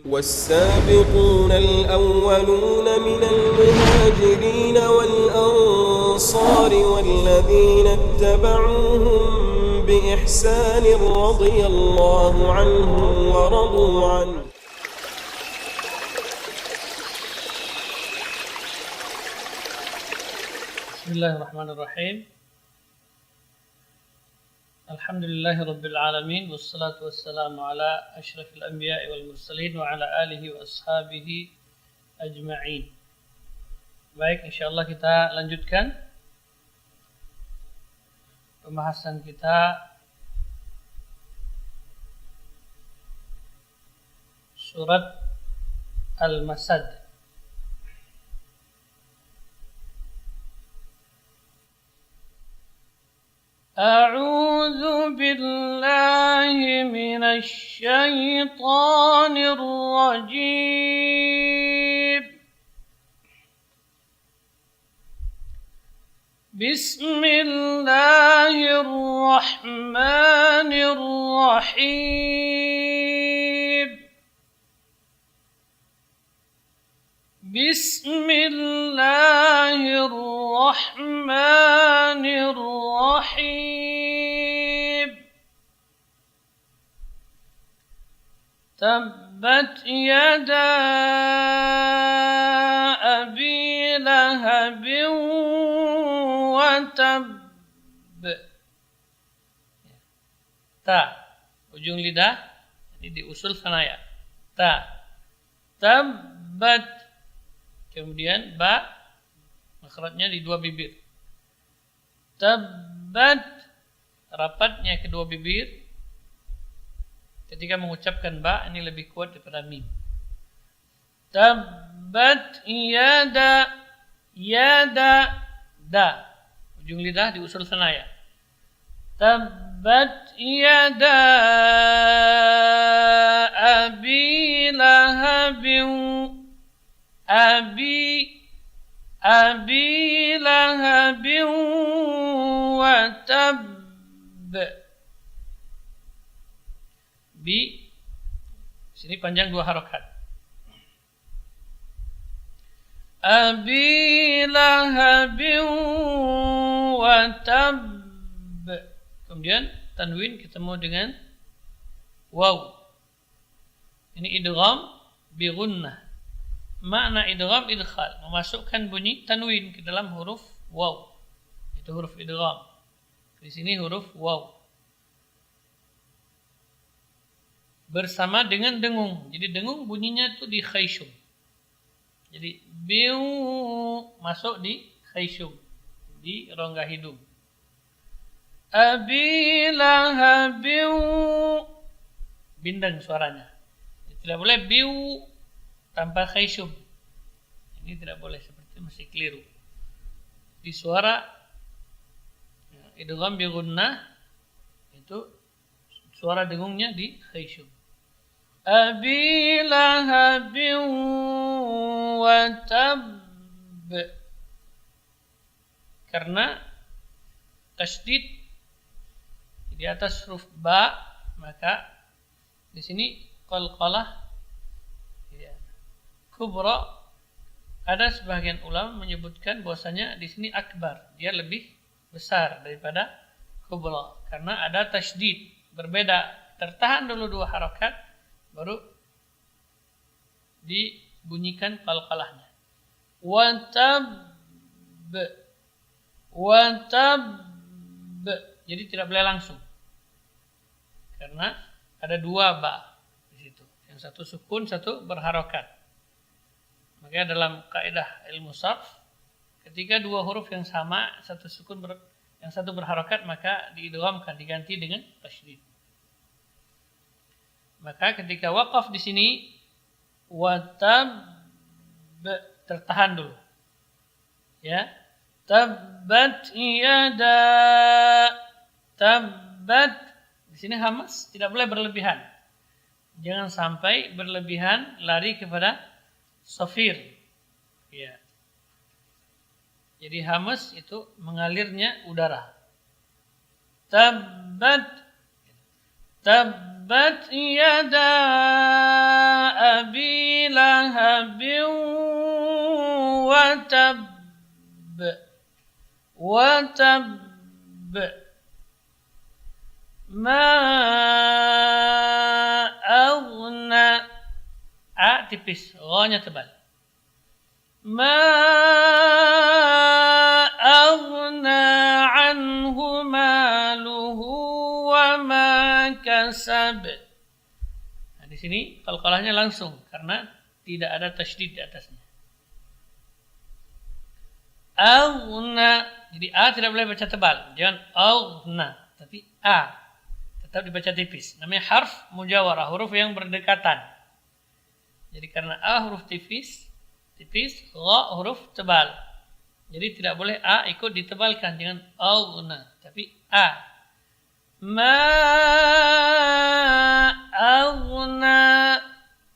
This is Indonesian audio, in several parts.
والسابقون الأولون من المهاجرين والأنصار والذين اتبعوهم بإحسان رضي الله عنهم ورضوا عنه. بسم الله الرحمن الرحيم. الحمد لله رب العالمين والصلاة والسلام على أشرف الأنبياء والمرسلين وعلى آله وأصحابه أجمعين. Baik, insyaallah kita lanjutkan pembahasan kita surat Al-Masad. أعوذ بالله من الشيطان الرجيم. بسم الله الرحمن الرحيم. بسم الله الرحمن الرحيم. تبت يدا أبي لهب وتب. Ta, ujung lidah ini diusul sanaya. Ta, tabbat. Kemudian ba, makhrajnya di dua bibir. Tabbat, rapatnya kedua bibir. Ketika mengucapkan ba, ini lebih kuat daripada mim. Tabbat yada, yada, da. Ujung lidah diusul sanaya. Tabbat yada abi lahabin. Abi lahabin wa tab. Bi sini panjang dua harokat. Abi lahabin wa tab. Kemudian tanwin ketemu dengan waw. Ini idgham bi gunnah. Makna idgham idkhal, memasukkan bunyi tanwin ke dalam huruf waw. Itu huruf idgham. Di sini huruf waw. Bersama dengan dengung. Jadi dengung bunyinya itu di khayshum. Jadi biu masuk di khayshum, di rongga hidung. Abi lahabiu, bindeng suaranya. Tidak boleh biu tanpa khayshum. Ini tidak boleh, seperti itu masih keliru. Di suara idgham bi gunnah itu suara dengungnya di khayshum. Abi lahabin wa tab. Karena tasydid di atas huruf ba, maka di sini qalqalah kubra. Ada sebagian ulama menyebutkan bahwasanya di sini akbar, dia lebih besar daripada kubra karena ada tasydid, berbeda. Tertahan dulu dua harakat baru dibunyikan qalqalahnya. Wa tab, wa tab. Jadi tidak boleh langsung karena ada dua ba di situ, yang satu sukun, satu berharokat. Maka dalam kaidah ilmu sarf, ketika dua huruf yang sama, satu sukun yang satu berharokat, maka diidghamkan, diganti dengan tasydid. Maka ketika waqaf di sini watab, tertahan dulu. Ya. Tabbat yada, tabbat. Di sini hamas tidak boleh berlebihan. Jangan sampai berlebihan lari kepada sofir. Ya. Jadi hamas itu mengalirnya udara. Tabbat Tabbat yada abi lahabin wa tabb ma aghna, a tipis, gha-nya tebal. Ma aghna anhu maluhu wa ma kasab. Nah, di sini qalqalahnya langsung karena tidak ada tasydid di atasnya. Aghna, jadi a tidak boleh baca tebal, jangan aghna, tapi a tetap dibaca tipis. Namanya harf mujawarah, huruf yang berdekatan. Jadi karena a huruf tipis, gha huruf tebal. Jadi tidak boleh a ikut ditebalkan dengan aghna, tapi a. Ma aghna,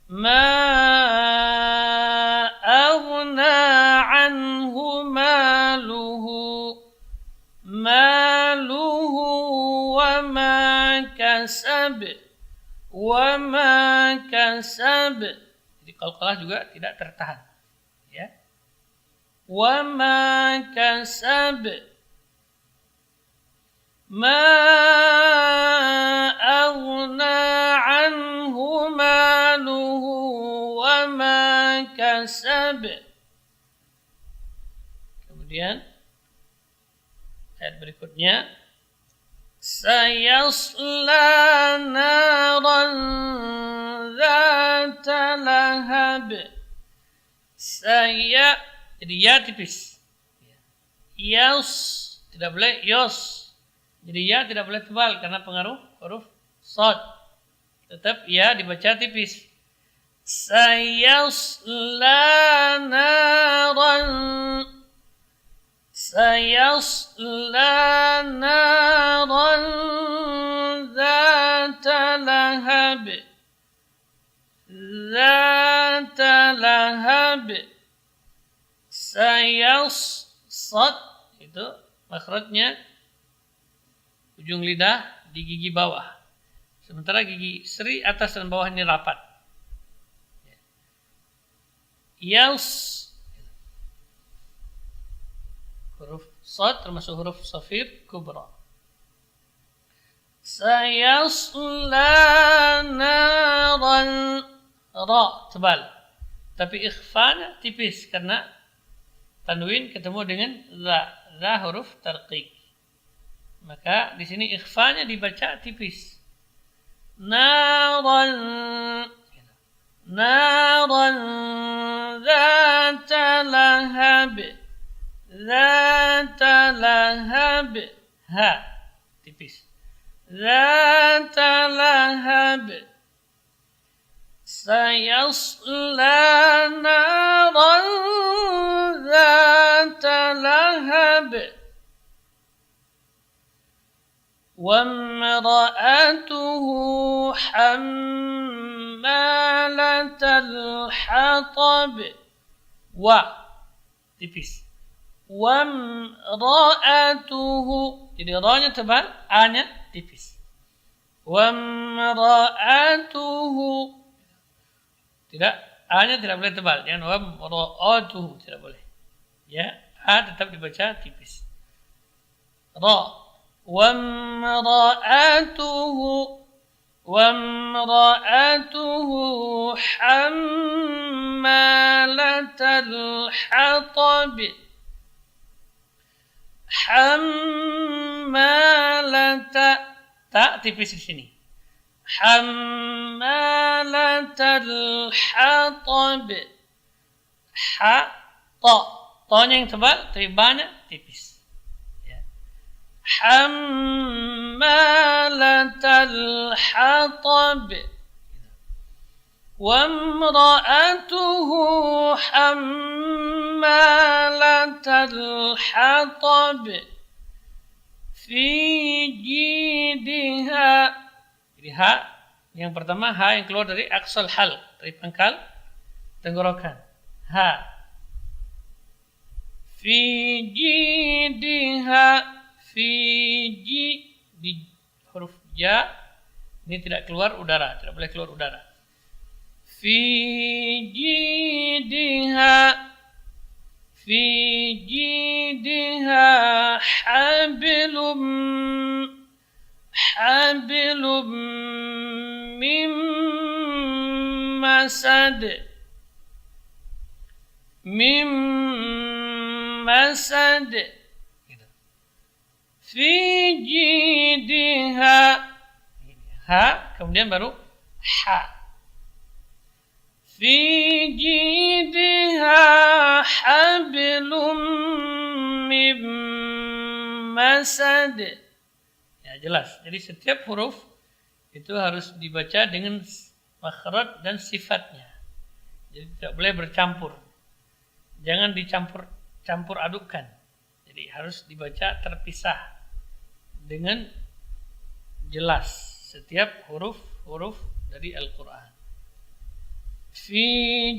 ma aghna anhu maluhu wa ma kasab, wa ma kasab. Jadi qalqalah juga tidak tertahan, ya. Wa ma kasab, ma aghna anhu maluhu wa ma kasab. Kemudian ayat berikutnya, sayasla naran dzata lahab. Saya, jadi ya tipis. Yas, tidak boleh yos. Jadi ya tidak boleh tebal karena pengaruh huruf shad. Tetap ya dibaca tipis. Sayasla naran, sayasla naran dzata lahab, dzata lahab. Sad itu makhrajnya ujung lidah di gigi bawah, sementara gigi seri atas dan bawah ini rapat. Yas, huruf sad termasuk huruf shafir kubra. Sayasla naran, ra tebal, tapi ikhfanya tipis karena tanwin ketemu dengan za huruf tarqiq. Maka di sini ikhfanya dibaca tipis. Naran, naran dzata lahab, dzata lahab, ha tipis. Dzata lahab, sayasla naran dzata lahab. وامرأته حمالة الحطب, wa tipis. Wamra'atuhu, jadi ra-nya tebal, a-nya tipis. Wamra'atuhu, tidak, a-nya tidak boleh tebal, jangan wamra'atuhu, tidak boleh. Ya, a tetap dibaca tipis. Ra. وامرأته حمالة الحطب, حمالة, tak tipis di sini. حمالة الحطب, ha, ta, ta-nya yang tebal, tapi ba-nya tipis. حمالة الحطب وامرأته حمالة الحطب في جيدها. Jadi ha yang pertama, ha yang keluar dari aqsal hal, dari pangkal tenggorokan. Ha. Fi jidha, fi ji, di huruf ja Ini tidak keluar udara, tidak boleh keluar udara. Fi jidha hablum min masad. Gitu. Fi jidha, ha kemudian baru ha. Fi jidha hablum min masad. Ya, jelas. Jadi setiap huruf itu harus dibaca dengan makhraj dan sifatnya. Jadi tidak boleh bercampur. Jangan campur adukkan. Jadi harus dibaca terpisah dengan jelas setiap huruf dari Al-Quran. Fi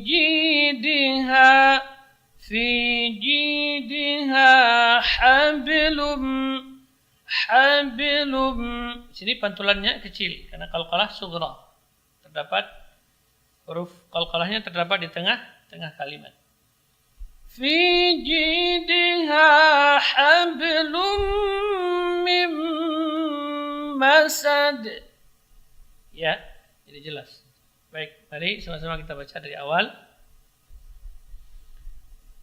jidha hablum. Sini pantulannya kecil karena qalqalah sughra. Terdapat huruf qalqalahnya terdapat di tengah kalimat. Fi jidha hablum min masad. Ya, jadi jelas. Baik, mari sama-sama kita baca dari awal.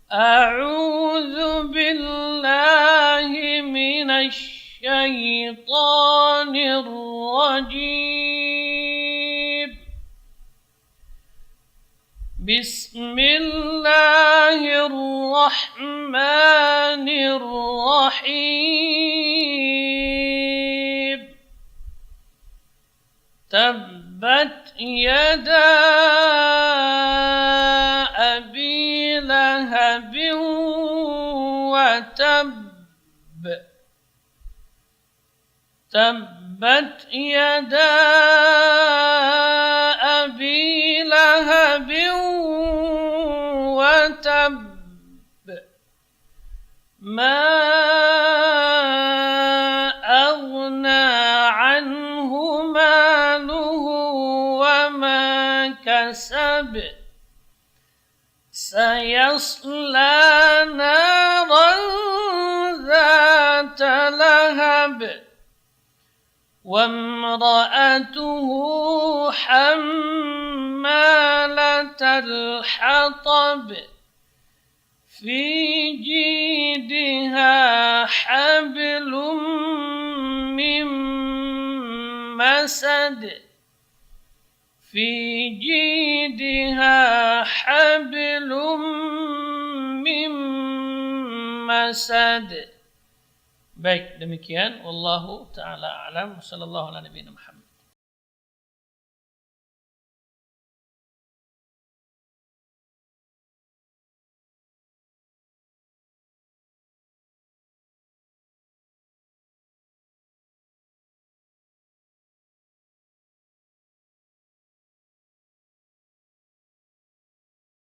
A'udzu billahi minasy syaitonir rajim. Bismillahirrahmanirrahim. Tabbat yada abi lahabin wa tabb. Tabbat yada abi lahabin wa tabb. Ma aghna anhu maluhu wa ma kasab. Sayasla naran dhata lahab. وامرأته حمالة الحطب في جيدها حبل من مسد. في جيدها حبل من مسد. Baik, demikian wallahu taala alam. Sallallahu ala nabiyina Muhammad.